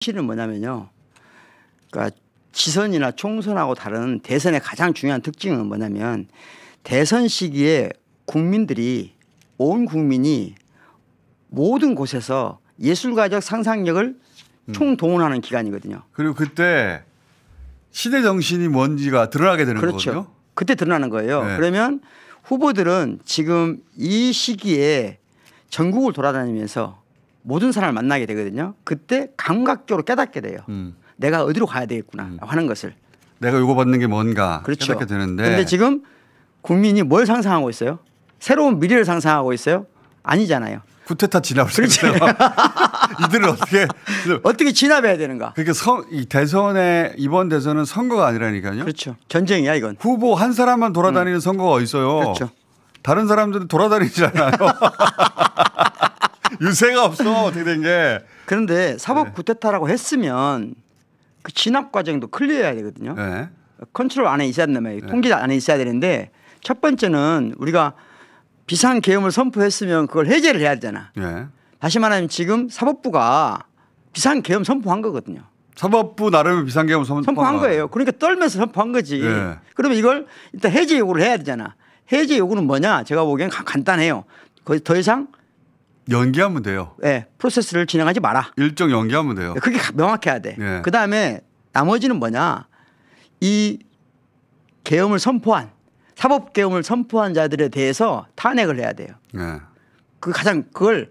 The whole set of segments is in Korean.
실은 뭐냐면요. 그러니까 지선이나 총선하고 다른 대선의 가장 중요한 특징은 뭐냐면 대선 시기에 국민들이 온 국민이 모든 곳에서 예술가적 상상력을 총동원하는 기간이거든요. 그리고 그때 시대 정신이 뭔지가 드러나게 되는 그렇죠. 거거든요. 그때 드러나는 거예요. 네. 그러면 후보들은 지금 이 시기에 전국을 돌아다니면서 모든 사람을 만나게 되거든요. 그때 감각적으로 깨닫게 돼요. 내가 어디로 가야 되겠구나 하는 것을. 내가 요구받는 게 뭔가 그렇죠. 깨닫게 되는데. 그런데 지금 국민이 뭘 상상하고 있어요? 새로운 미래를 상상하고 있어요? 아니잖아요. 쿠데타 진압을 생각해요. 이들은 어떻게 진압해야 되는가? 그러니까 이 대선에 이번 대선은 선거가 아니라니까요. 그렇죠. 전쟁이야 이건. 후보 한 사람만 돌아다니는 선거가 어디 있어요. 그렇죠. 다른 사람들은 돌아다니지 않아요. 유세가 없어 어떻게 된 게. 그런데 사법 쿠데타라고 했으면 그 진압 과정도 클리어해야 되거든요. 네. 컨트롤 안에 있어야 된다면 통제 안에 있어야 되는데 첫 번째는 우리가 비상계엄을 선포했으면 그걸 해제를 해야 되잖아. 네. 다시 말하면 지금 사법부가 비상계엄 선포한 거거든요. 사법부 나름의 비상계엄 선포한 거예요. 그러니까 떨면서 선포한 거지. 네. 그러면 이걸 일단 해제 요구를 해야 되잖아. 해제 요구는 뭐냐? 제가 보기엔 간단해요. 거의 더 이상 연기하면 돼요. 네, 프로세스를 진행하지 마라. 일정 연기하면 돼요. 그게 명확해야 돼. 네. 그다음에 나머지는 뭐냐? 이 계엄을 선포한 사법계엄을 선포한 자들에 대해서 탄핵을 해야 돼요. 네. 그 가장 그걸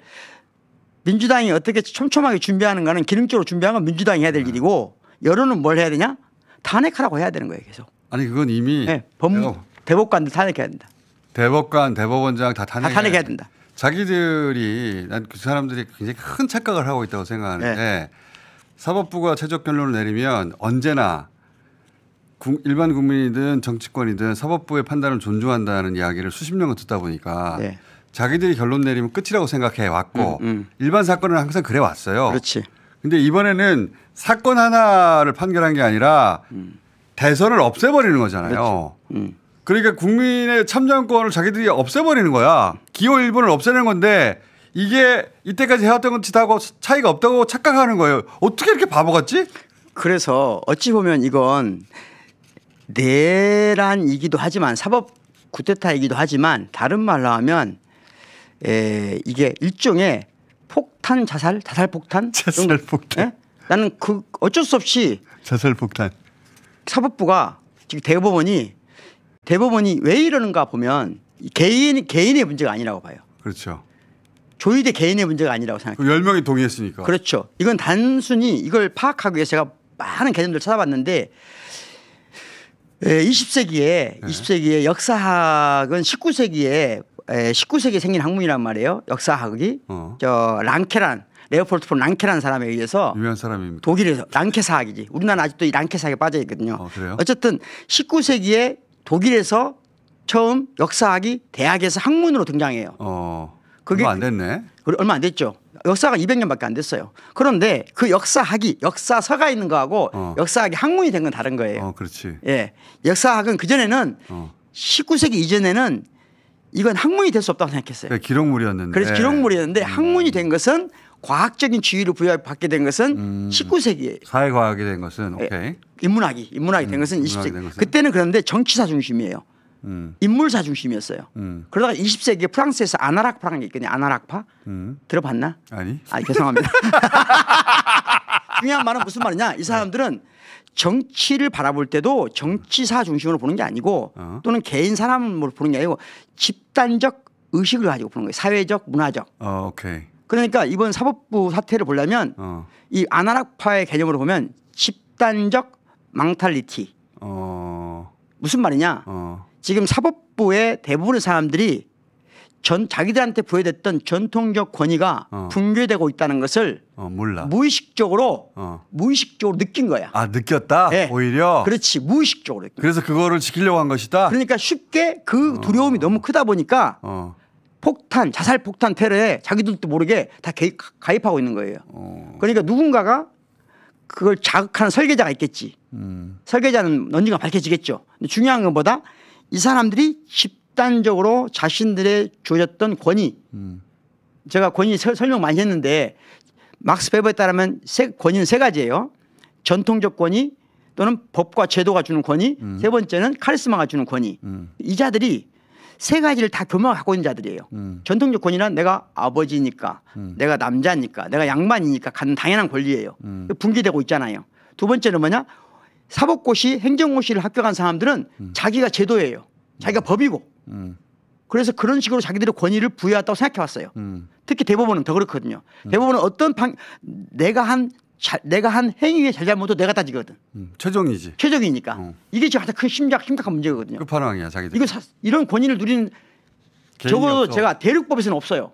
민주당이 어떻게 촘촘하게 준비하는가는 기능적으로 준비한 건 민주당이 해야 될 일이고 여론은 뭘 해야 되냐? 탄핵하라고 해야 되는 거예요. 계속. 아니 그건 이미 네, 대법관들 탄핵해야 된다. 대법관, 대법원장 다 탄핵해야 된다. 자기들이 난 그 사람들이 굉장히 큰 착각을 하고 있다고 생각하는데 네. 사법부가 최종 결론을 내리면 언제나 일반 국민이든 정치권이든 사법부의 판단을 존중한다는 이야기를 수십 년간 듣다 보니까 네. 자기들이 결론 내리면 끝이라고 생각해 왔고 일반 사건은 항상 그래 왔어요. 그렇지. 근데 이번에는 사건 하나를 판결한 게 아니라 대선을 없애버리는 거잖아요. 그러니까 국민의 참정권을 자기들이 없애버리는 거야. 기호 1번을 없애는 건데 이게 이때까지 해왔던 것하고 차이가 없다고 착각하는 거예요. 어떻게 이렇게 바보 같지? 그래서 어찌 보면 이건 내란이기도 하지만 사법 쿠데타이기도 하지만 다른 말로 하면 이게 일종의 폭탄 자살 폭탄? 자살 폭탄. 예? 나는 그 어쩔 수 없이 자살 폭탄. 사법부가 지금 대법원이 왜 이러는가 보면 개인의 문제가 아니라고 봐요. 그렇죠. 조희대 개인의 문제가 아니라고 생각해요. 10명이 동의했으니까. 그렇죠. 이건 단순히 이걸 파악하기 위해서 제가 많은 개념들을 찾아봤는데 20세기에 역사학은 19세기에 생긴 학문이란 말이에요. 역사학이 저 레오폴드 폰 랑케라는 사람에 의해서 유명한 사람입니다. 독일에서 랑케사학이지. 우리나라는 아직도 이 랑케사학에 빠져 있거든요. 그래요? 어쨌든 19세기에 독일에서 처음 역사학이 대학에서 학문으로 등장해요. 그게 안 됐네. 얼마 안 됐죠. 역사가 200년밖에 안 됐어요. 그런데 그 역사서가 있는 거하고 역사학이 학문이 된 건 다른 거예요. 그렇지. 예, 역사학은 그 전에는 19세기 이전에는 이건 학문이 될 수 없다고 생각했어요. 그러니까 기록물이었는데. 그래서 기록물이었는데 학문이 된 것은 과학적인 지위를 부여받게 된 것은 19세기에 사회과학이 된 것은 오케이. 인문학이 된 것은 20세기. 그때는 그런데 정치사 중심이에요. 인물사 중심이었어요. 그러다가 20세기에 프랑스에서 아나락파라는 게 있거든요. 아나락파 들어봤나? 아니. 죄송합니다. 중요한 말은 무슨 말이냐? 이 사람들은 정치를 바라볼 때도 정치사 중심으로 보는 게 아니고 또는 개인 사람으로 보는 게 아니고 집단적 의식을 가지고 보는 거예요. 사회적, 문화적. 오케이. 그러니까 이번 사법부 사태를 보려면 이 아나락파의 개념으로 보면 집단적 망탈리티. 무슨 말이냐? 지금 사법부의 대부분의 사람들이 자기들한테 부여됐던 전통적 권위가 붕괴되고 있다는 것을 몰라. 무의식적으로 느낀 거야. 느꼈다? 네. 오히려? 그렇지. 무의식적으로. 그래서 그거를 지키려고 한 것이다? 그러니까 쉽게 그 두려움이 너무 크다 보니까 자살 폭탄 테러에 자기들도 모르게 다 가입하고 있는 거예요. 그러니까 누군가가 그걸 자극하는 설계자가 있겠지. 설계자는 언젠가 밝혀지겠죠. 근데 중요한 것보다 이 사람들이 집단적으로 자신들의 주어졌던 권위 제가 권위 설명 많이 했는데 막스 베버에 따르면 권위는 세 가지예요. 전통적 권위 또는 법과 제도가 주는 권위, 세 번째는 카리스마가 주는 권위. 이 자들이 세 가지를 다 교묘하게 갖고 있는 자들이에요. 전통적 권위는 내가 아버지니까, 내가 남자니까, 내가 양반이니까 갖는 당연한 권리예요. 분기되고 있잖아요. 두 번째는 뭐냐? 사법고시, 행정고시를 합격한 사람들은 자기가 제도예요. 자기가 법이고. 그래서 그런 식으로 자기들의 권위를 부여했다고 생각해 왔어요. 특히 대법원은 더 그렇거든요. 대법원은 어떤 내가 한 행위의 잘잘못도 내가 따지거든. 최종이지. 최종이니까. 이게 지금 가장 큰 심각한 문제거든요. 끝판왕이야 자기들. 이거 이런 권위를 누리는 적어도 없어. 제가 대륙법에서는 없어요.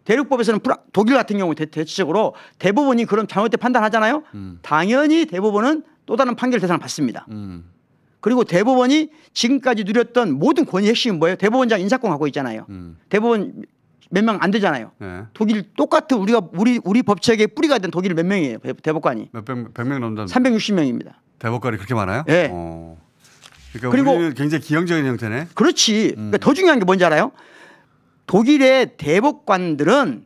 대륙법에서는 독일 같은 경우 대체적으로 대법원이 그런 잘못된 판단하잖아요. 당연히 대법원은 또 다른 판결 대상을 받습니다. 그리고 대법원이 지금까지 누렸던 모든 권위 핵심은 뭐예요? 대법원장 인사권 갖고 있잖아요. 대법원 몇 명 안 되잖아요. 네. 독일 똑같은 우리 법체계의 뿌리가 된 독일 몇 명이에요? 대법관이. 100명 넘는 360명입니다. 대법관이 그렇게 많아요? 네. 그러니까 그리고 우리는 굉장히 기형적인 형태네. 그렇지. 그러니까 더 중요한 게 뭔지 알아요? 독일의 대법관들은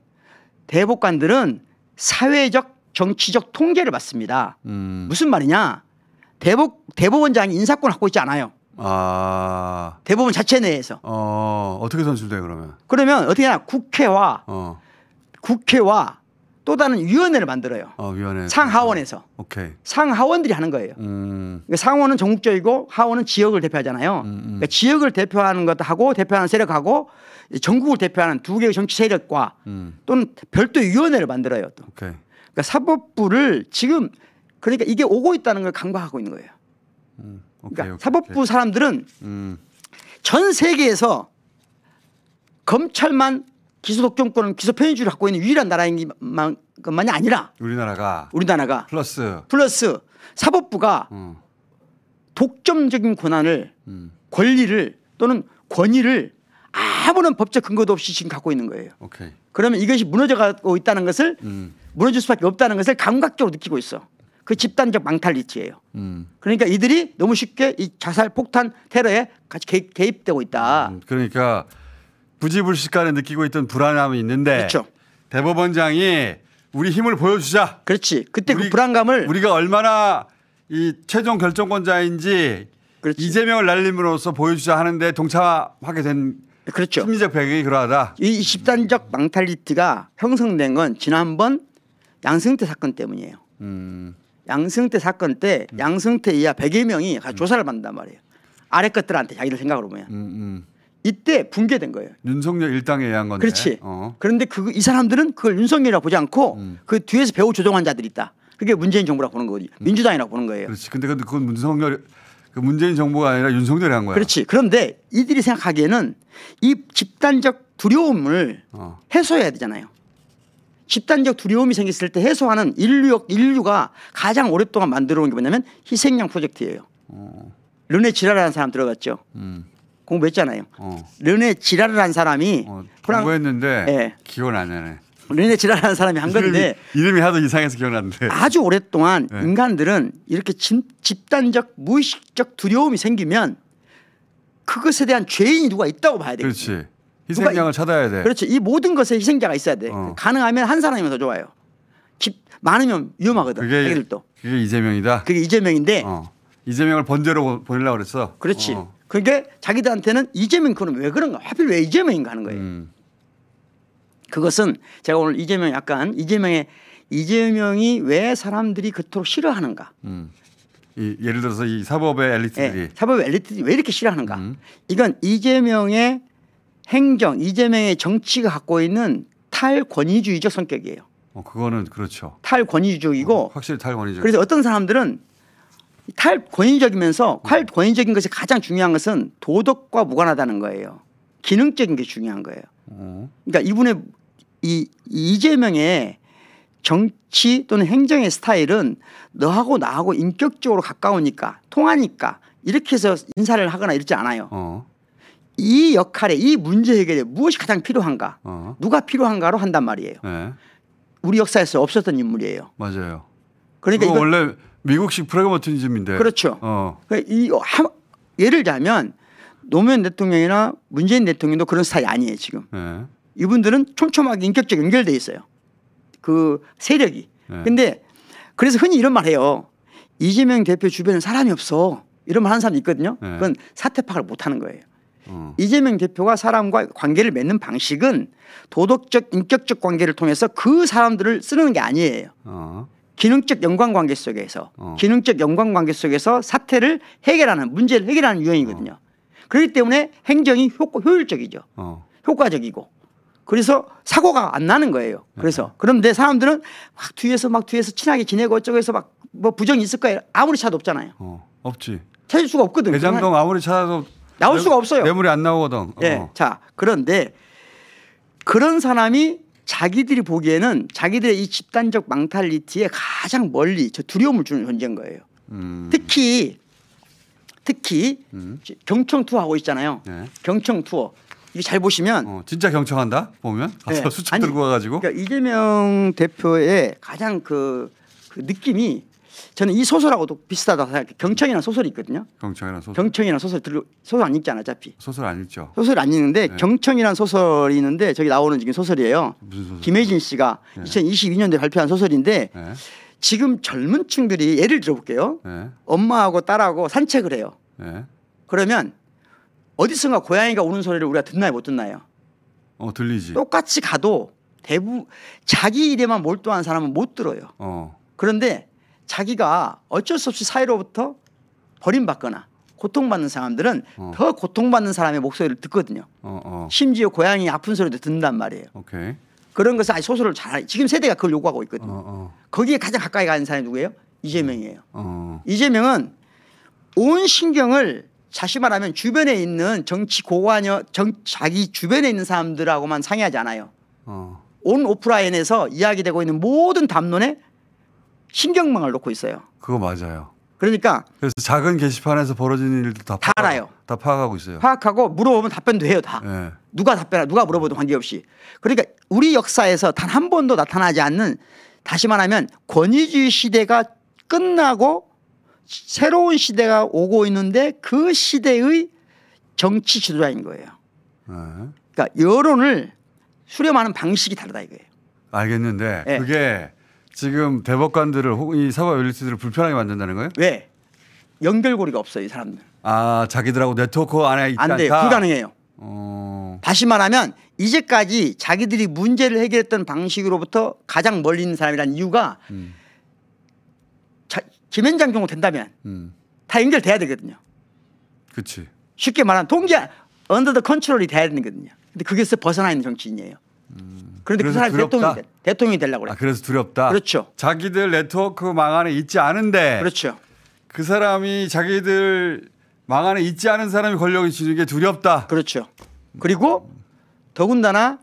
사회적 정치적 통제를 받습니다. 무슨 말이냐? 대법원장이 인사권을 갖고 있지 않아요. 대법원 자체 내에서. 어떻게 선출돼요 그러면? 그러면 어떻게 하냐? 국회와 또 다른 위원회를 만들어요. 위원회. 상하원에서. 오케이. 상하원들이 하는 거예요. 그러니까 상원은 전국적이고 하원은 지역을 대표하잖아요. 그러니까 지역을 대표하는 것도 하고 대표하는 세력하고 전국을 대표하는 두 개의 정치 세력과 또는 별도 위원회를 만들어요. 또. 오케이. 그러니까 사법부를 지금 그러니까 이게 오고 있다는 걸 간과하고 있는 거예요. 그러니까 사법부 사람들은 전 세계에서 검찰만 기소 독점권은 기소 편의주의를 갖고 있는 유일한 나라인 것만이 아니라 우리나라가 플러스 사법부가 독점적인 권리를 또는 권위를 아무런 법적 근거도 없이 지금 갖고 있는 거예요. 오케이. 그러면 이것이 무너져가고 있다는 것을 무너질 수밖에 없다는 것을 감각적으로 느끼고 있어. 그 집단적 망탈리티예요. 그러니까 이들이 너무 쉽게 이 자살, 폭탄, 테러에 같이 개입되고 있다. 그러니까 부지불식간에 느끼고 있던 불안함이 있는데 그렇죠. 대법원장이 우리 힘을 보여주자. 그렇지. 그때 그 불안감을 우리가 얼마나 이 최종 결정권자인지 그렇지. 이재명을 날림으로써 보여주자 하는데 동참하게 된 그렇죠. 심리적 배경이 그러하다. 이 집단적 망탈리티가 형성된 건 지난번 양승태 사건 때문이에요. 양승태 사건 때 양승태 이하 100여 명이 조사를 받는단 말이에요. 아래 것들한테 자기들 생각으로 보면. 이때 붕괴된 거예요. 윤석열 일당에 의한 건데. 그렇지. 그런데 이 사람들은 그걸 윤석열이라고 보지 않고 그 뒤에서 배후 조종한 자들이 있다. 그게 문재인 정부라고 보는 거지. 민주당이라고 보는 거예요. 그렇지. 근데 그건 문재인 정부가 아니라 윤석열이 한 거야. 그렇지. 그런데 이들이 생각하기에는 이 집단적 두려움을 해소해야 되잖아요. 집단적 두려움이 생겼을 때 해소하는 인류가 가장 오랫동안 만들어 온 게 뭐냐면 희생양 프로젝트예요. 르네 지라라는 사람 들어봤죠? 공부했잖아요. 르네 지라르라는 사람이 공부했는데 네. 기억은 안 나네. 르네 지라르라는 사람이 한 건데 이름이 하도 이상해서 기억나는데 아주 오랫동안 네. 인간들은 이렇게 집단적 무의식적 두려움이 생기면 그것에 대한 죄인이 누가 있다고 봐야 되겠죠. 그렇지. 희생양을 찾아야 돼. 그렇지. 이 모든 것에 희생자가 있어야 돼. 가능하면 한 사람이면 더 좋아요. 많으면 위험하거든. 자기들도. 그게 이재명이다. 그게 이재명인데 이재명을 번제로 보내려고 그랬어. 그렇지. 그러니까 자기들한테는 이재명 그는 왜 그런가? 하필 왜 이재명인가 하는 거예요. 그것은 제가 오늘 이재명이 왜 사람들이 그토록 싫어하는가? 예를 들어서 이 사법의 엘리트들이 네, 사법의 엘리트들이 왜 이렇게 싫어하는가? 이건 이재명의 행정, 이재명의 정치가 갖고 있는 탈권위주의적 성격이에요. 그거는 그렇죠. 탈권위주의고 확실히 탈권위적. 그래서 어떤 사람들은 탈권위적이면서 탈권위적인 것이 가장 중요한 것은 도덕과 무관하다는 거예요. 기능적인 게 중요한 거예요. 그러니까 이분의 이재명의 정치 또는 행정의 스타일은 너하고 나하고 인격적으로 가까우니까 통하니까 이렇게 해서 인사를 하거나 이러지 않아요. 이 역할에 이 문제 해결에 무엇이 가장 필요한가 누가 필요한가로 한단 말이에요. 네. 우리 역사에서 없었던 인물이에요. 맞아요. 그러니까 이거 원래 미국식 프라그마티즘인데. 그렇죠. 예를 들자면 노무현 대통령이나 문재인 대통령도 그런 스타일이 아니에요 지금. 네. 이분들은 촘촘하게 인격적 연결돼 있어요. 그 세력이. 네. 근데 그래서 흔히 이런 말 해요. 이재명 대표 주변에 사람이 없어. 이런 말 하는 사람이 있거든요. 네. 그건 사태 파악을 못 하는 거예요. 이재명 대표가 사람과 관계를 맺는 방식은 도덕적 인격적 관계를 통해서 그 사람들을 쓰는 게 아니에요. 기능적 연관관계 속에서 기능적 연관관계 속에서 사태를 해결하는 문제를 해결하는 유형이거든요. 그렇기 때문에 행정이 효율적이죠. 효과적이고 그래서 사고가 안 나는 거예요. 그래서 그런데 사람들은 막 뒤에서 친하게 지내고 어쩌고 해서 막 뭐 부정이 있을 거예요. 아무리 찾아도 없잖아요. 없지. 찾을 수가 없거든. 대장동 아무리 찾아도 나올 수가 없어요. 뇌물이 안 나오거든. 예. 자, 그런데 그런 사람이 자기들이 보기에는 자기들의 이 집단적 망탈리티에 가장 멀리 저 두려움을 주는 존재인 거예요. 특히 경청 투어 하고 있잖아요. 네. 경청 투어. 이거 잘 보시면 진짜 경청한다 보면 가서 네. 수첩 들고 가가지고. 그러니까 이재명 대표의 가장 그 느낌이 저는 이 소설하고도 비슷하다고 생각해요. 경청이라는 소설이 있거든요. 경청이라는 소설 소설 안 읽잖아 어차피. 소설 안 읽죠. 소설 안 읽는데 네. 경청이라는 소설이 있는데 저기 나오는 지금 소설이에요. 무슨 소설? 김혜진 씨가 네. 2022년도에 발표한 소설인데 네. 지금 젊은 층들이 예를 들어볼게요. 네. 엄마하고 딸하고 산책을 해요. 네. 그러면 어디선가 고양이가 우는 소리를 우리가 듣나요 못 듣나요? 들리지. 똑같이 가도 대부분 자기 일에만 몰두한 사람은 못 들어요. 그런데 자기가 어쩔 수 없이 사회로부터 버림받거나 고통받는 사람들은 더 고통받는 사람의 목소리를 듣거든요. 심지어 고양이 아픈 소리도 듣는단 말이에요. 오케이. 그런 것을 아직 소설을 잘 지금 세대가 그걸 요구하고 있거든요. 거기에 가장 가까이 가는 사람이 누구예요? 이재명이에요. 이재명은 온 신경을 다시 말하면 주변에 있는 정치 고관여 자기 주변에 있는 사람들하고만 상의하지 않아요. 온 오프라인에서 이야기되고 있는 모든 담론에 신경망을 놓고 있어요. 그거 맞아요. 그러니까 그래서 작은 게시판에서 벌어지는 일도 다 알아요. 다 파악하고 있어요. 파악하고 물어보면 답변도 해요 다. 네. 누가 물어보든 관계없이. 그러니까 우리 역사에서 단 한 번도 나타나지 않는 다시 말하면 권위주의 시대가 끝나고 새로운 시대가 오고 있는데 그 시대의 정치 지도자인 거예요. 그러니까 여론을 수렴하는 방식이 다르다 이거예요. 알겠는데 네. 그게 지금 대법관들을 혹은 이 사법 엘리트들을 불편하게 만든다는 거예요? 왜? 연결고리가 없어요 이 사람들. 자기들하고 네트워크 안에 있지 않다. 안 돼요. 불가능해요. 다시 말하면 이제까지 자기들이 문제를 해결했던 방식으로부터 가장 멀리 있는 사람이라는 이유가 김현장 정도 된다면 다 연결돼야 되거든요. 그렇지. 쉽게 말하면 통제 언더 더 컨트롤이 돼야 되거든요. 근데 그게서 벗어나 있는 정치인이에요. 그런데 그 사람이 대통령이 되려고 그래요. 그래서 두렵다. 그렇죠. 자기들 네트워크망 안에 있지 않은데 그렇죠. 그 사람이 자기들 망 안에 있지 않은 사람이 권력을 쥐는 게 두렵다. 그렇죠. 그리고 더군다나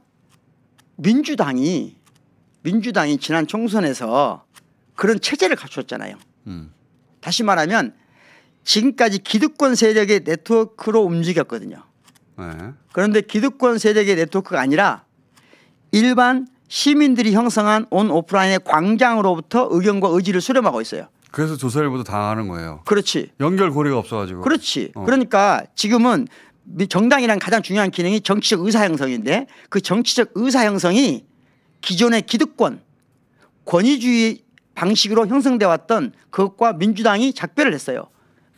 민주당이 지난 총선에서 그런 체제를 갖췄잖아요. 다시 말하면 지금까지 기득권 세력의 네트워크로 움직였거든요. 네. 그런데 기득권 세력의 네트워크가 아니라 일반 시민들이 형성한 온 오프라인의 광장으로부터 의견과 의지를 수렴하고 있어요. 그래서 조선일보도 당하는 거예요. 그렇지. 연결고리가 없어가지고. 그렇지. 그러니까 지금은 정당이란 가장 중요한 기능이 정치적 의사 형성인데 그 정치적 의사 형성이 기존의 기득권 권위주의 방식으로 형성돼 왔던 그것과 민주당이 작별을 했어요.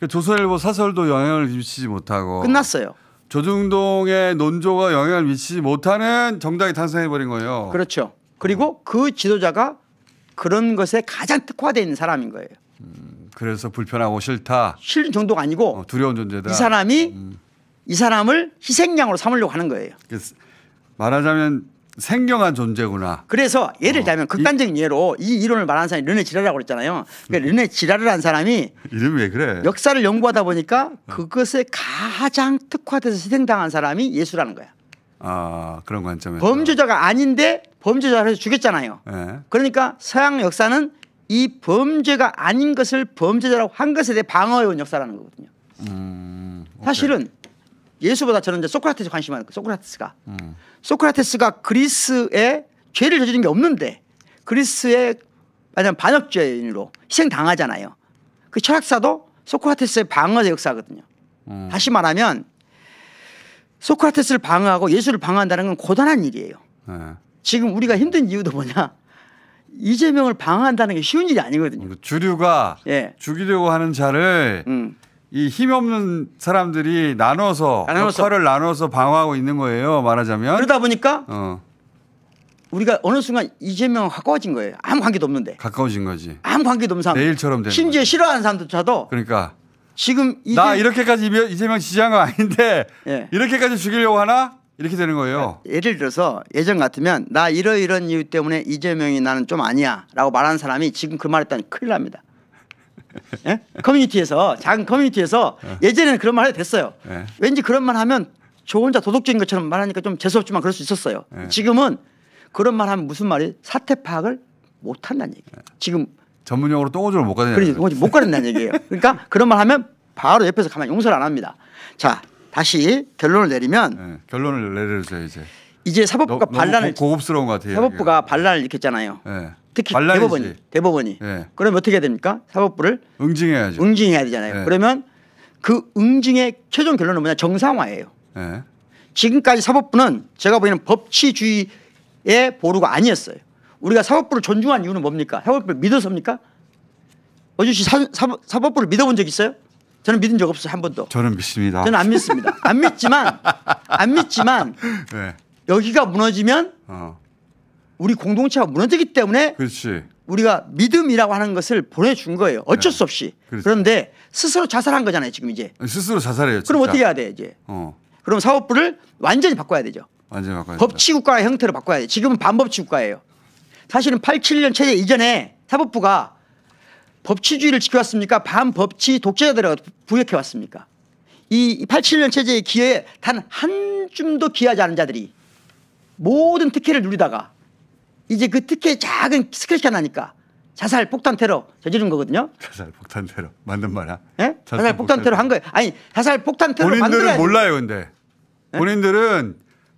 조선일보 사설도 영향을 미치지 못하고 끝났어요. 조중동의 논조가 영향을 미치지 못하는 정당이 탄생해버린 거예요. 그렇죠. 그리고 그 지도자가 그런 것에 가장 특화되어 있는 사람인 거예요. 그래서 불편하고 싫다. 싫은 정도가 아니고 두려운 존재다. 이 사람을 희생양으로 삼으려고 하는 거예요. 말하자면 생경한 존재구나. 그래서 예를 들면 극단적인 예로 이 이론을 말하는 사람이 르네 지라르라고 그랬잖아요. 그러니까 르네 지라르라는 사람이 이름이 왜 그래? 역사를 연구하다 보니까 그것에 가장 특화돼서 희생당한 사람이 예수라는 거야. 그런 관점에서. 범죄자가 아닌데 범죄자를 해서 죽였잖아요. 네. 그러니까 서양 역사는 이 범죄가 아닌 것을 범죄자라고 한 것에 대해 방어해온 역사라는 거거든요. 사실은 예수보다 저는 이제 소크라테스 관심이 많아요. 소크라테스가 그리스에 죄를 저지른 게 없는데 그리스의 만약 반역죄인으로 희생당하잖아요. 그 철학사도 소크라테스의 방어의 역사거든요. 다시 말하면 소크라테스를 방어하고 예수를 방어한다는 건 고단한 일이에요. 네. 지금 우리가 힘든 이유도 뭐냐. 이재명을 방어한다는 게 쉬운 일이 아니거든요. 주류가 예. 죽이려고 하는 자를 이 힘없는 사람들이 나눠서 역할을 나눠서 방어하고 있는 거예요. 말하자면. 그러다 보니까 우리가 어느 순간 이재명과 가까워진 거예요. 아무 관계도 없는데. 가까워진 거지. 아무 관계도 없는 사람. 내일처럼 되는 심지어 거지. 싫어하는 사람조차도 그러니까 지금 나 이렇게까지 이재명 지지한 거 아닌데 예. 이렇게까지 죽이려고 하나? 이렇게 되는 거예요. 예를 들어서 예전 같으면 나 이런 이유 때문에 이재명이 나는 좀 아니야 라고 말하는 사람이 지금 그 말했다니 큰일 납니다. 예? 커뮤니티에서 작은 커뮤니티에서 예전에는 그런 말 해도 됐어요. 예. 왠지 그런 말 하면 저 혼자 도덕적인 것처럼 말하니까 좀 재수없지만 그럴 수 있었어요. 예. 지금은 그런 말 하면 무슨 말이 사태 파악을 못 한다는 얘기예요. 지금 전문용어로 똥오줌을 못 가는 그러니까 못 가린다는 얘기예요. 그러니까 그런 말 하면 바로 옆에서 가만히 용서를 안 합니다. 자, 다시 결론을 내리면 네, 결론을 내려주세요 이제. 이제 사법부가 반란을 고급스러운 것 같아요. 사법부가 반란을 일으켰잖아요. 네. 특히 반란이지. 대법원이. 네. 그러면 어떻게 해야 됩니까? 사법부를 응징해야죠. 응징해야 되잖아요. 네. 그러면 그 응징의 최종 결론은 뭐냐? 정상화예요. 네. 지금까지 사법부는 제가 보기에는 법치주의의 보루가 아니었어요. 우리가 사법부를 존중한 이유는 뭡니까? 사법부를 믿어서입니까? 어주 씨 사법부를 믿어본 적 있어요? 저는 믿은 적 없어요. 한 번도. 저는 믿습니다. 저는 안 믿습니다. 안 믿지만 네. 여기가 무너지면 우리 공동체가 무너지기 때문에 그렇지. 우리가 믿음이라고 하는 것을 보내준 거예요. 어쩔 수 없이. 그렇지. 그런데 스스로 자살한 거잖아요. 지금 이제. 스스로 자살해요. 그럼 진짜. 어떻게 해야 돼 이제. 그럼 사법부를 완전히 바꿔야 되죠. 완전히 바꿔야 법치국가의 형태로 바꿔야 돼. 지금은 반법치국가예요. 사실은 87년 체제 이전에 사법부가 법치주의를 지켜왔습니까? 반법치 독재자들에게 부역해 왔습니까? 이 87년 체제의 기여에 단 한 줌도 기여하지 않은 자들이 모든 특혜를 누리다가 이제 그 특혜의 작은 스크래치 하나니까 자살 폭탄 테러 저지른 거거든요. 자살 폭탄 테러 맞는 말이야. 네? 자살 폭탄 테러 한 거예요. 아니 자살 폭탄 테러 본인들은 몰라요, 근데 네?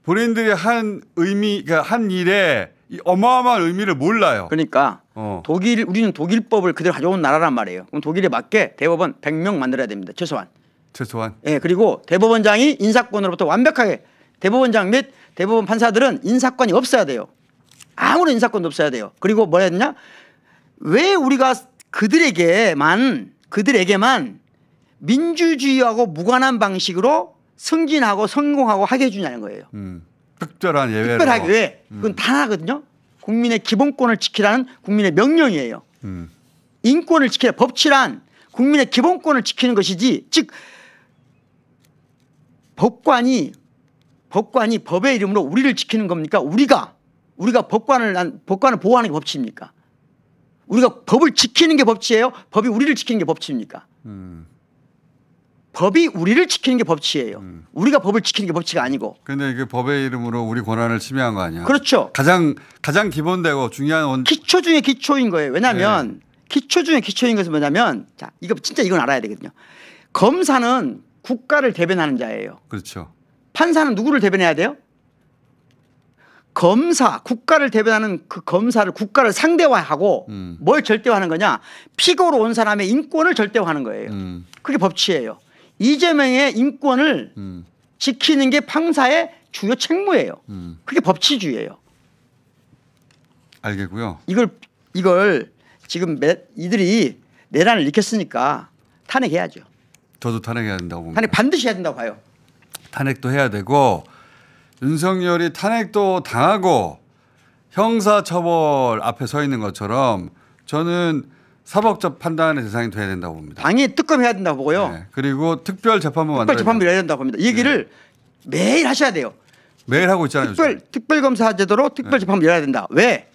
본인들이 한 의미, 그러니까 한 일에 이 어마어마한 의미를 몰라요. 그러니까 우리는 독일법을 그대로 가져온 나라란 말이에요. 그럼 독일에 맞게 대법원 100명 만들어야 됩니다. 최소한. 예, 그리고 대법원장이 인사권으로부터 완벽하게 대법원장 및 대법원 판사들은 인사권이 없어야 돼요. 아무런 인사권도 없어야 돼요. 그리고 뭐라 했냐? 왜 우리가 그들에게만 민주주의하고 무관한 방식으로 승진하고 성공하고 하게 해주냐는 거예요. 특별한 예외로. 특별하게 왜? 그건 다 하거든요. 국민의 기본권을 지키라는 국민의 명령이에요. 인권을 지키라. 법치란 국민의 기본권을 지키는 것이지, 즉 법관이 법의 이름으로 우리를 지키는 겁니까? 우리가 법관을 보호하는 게 법치입니까? 우리가 법을 지키는 게 법치예요? 법이 우리를 지키는 게 법치입니까? 법이 우리를 지키는 게 법치예요. 우리가 법을 지키는 게 법치가 아니고. 그런데 이게 법의 이름으로 우리 권한을 침해한 거 아니야? 그렇죠. 가장 기본되고 중요한 기초 중에 기초인 거예요. 왜냐하면 기초 중에 기초인 것은 뭐냐면, 자, 이건 알아야 되거든요. 검사는 국가를 대변하는 자예요. 그렇죠. 판사는 누구를 대변해야 돼요? 국가를 대변하는 그 검사를 국가를 상대화하고 뭘 절대화하는 거냐? 피고로 온 사람의 인권을 절대화하는 거예요. 그게 법치예요. 이재명의 인권을 지키는 게 판사의 주요 책무예요. 그게 법치주의예요. 알겠고요. 이걸 지금 이들이 내란을 일으켰으니까 탄핵해야죠. 저도 탄핵해야 된다고 봅니다. 탄핵 반드시 해야 된다고 봐요. 탄핵도 해야 되고, 윤석열이 탄핵도 당하고 형사처벌 앞에 서 있는 것처럼 저는 사법적 판단의 대상이 돼야 된다고 봅니다. 당연히 특검해야 된다고 보고요. 네. 그리고 특별재판부 만들어야 특별재판부 해야 된다고 봅니다. 이 얘기를 매일 하셔야 돼요. 매일 하고 있잖아요. 특별검사 제도로 특별재판부 열어야 된다. 왜?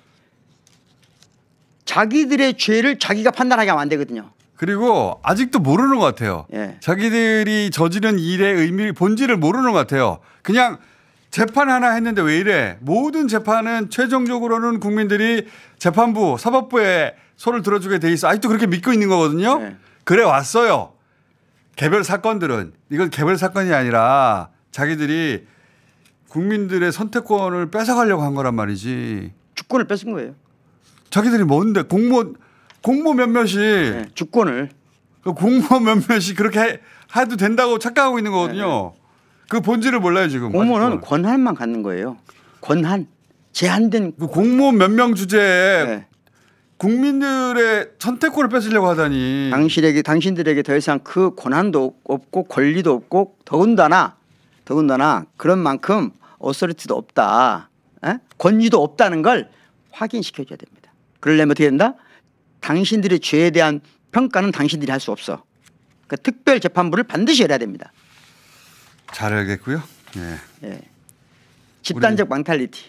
자기들의 죄를 자기가 판단하게 하면 안 되거든요. 그리고 아직도 모르는 것 같아요. 자기들이 저지른 일의 의미, 본질을 모르는 것 같아요. 그냥 재판 하나 했는데 왜 이래? 모든 재판은 최종적으로는 국민들이 재판부, 사법부에 손을 들어주게 돼 있어. 아직도 그렇게 믿고 있는 거거든요. 그래 왔어요. 개별 사건들은. 이건 개별 사건이 아니라 자기들이 국민들의 선택권을 뺏어가려고 한 거란 말이지. 주권을 뺏은 거예요. 자기들이 뭔데 공무원 몇몇이 주권을. 공무원 몇몇이 그렇게 해도 된다고 착각하고 있는 거거든요. 그 본질을 몰라요 지금. 공무원은 권한만 갖는 거예요. 권한. 제한된. 그 공무원 몇 명 주제에 국민들의 선택권을 뺏으려고 하다니. 당신들에게 더 이상 그 권한도 없고 권리도 없고 더군다나 그런 만큼 어서리티도 없다. 권위도 없다는 걸 확인시켜줘야 됩니다. 그러려면 어떻게 된다? 당신들의 죄에 대한 평가는 당신들이 할 수 없어. 그 특별재판부를 반드시 열어야 됩니다. 잘 알겠고요. 예. 집단적 망탈리티.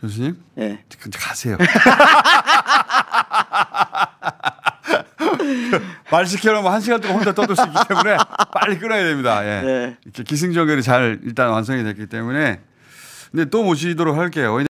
교수님? 예. 근데 가세요. 말 시켜놓으면 1시간 동안 혼자 떠들 수 있기 때문에 빨리 끊어야 됩니다. 예. 네. 이렇게 기승전결이 잘 일단 완성이 됐기 때문에. 근데 또 모시도록 할게요.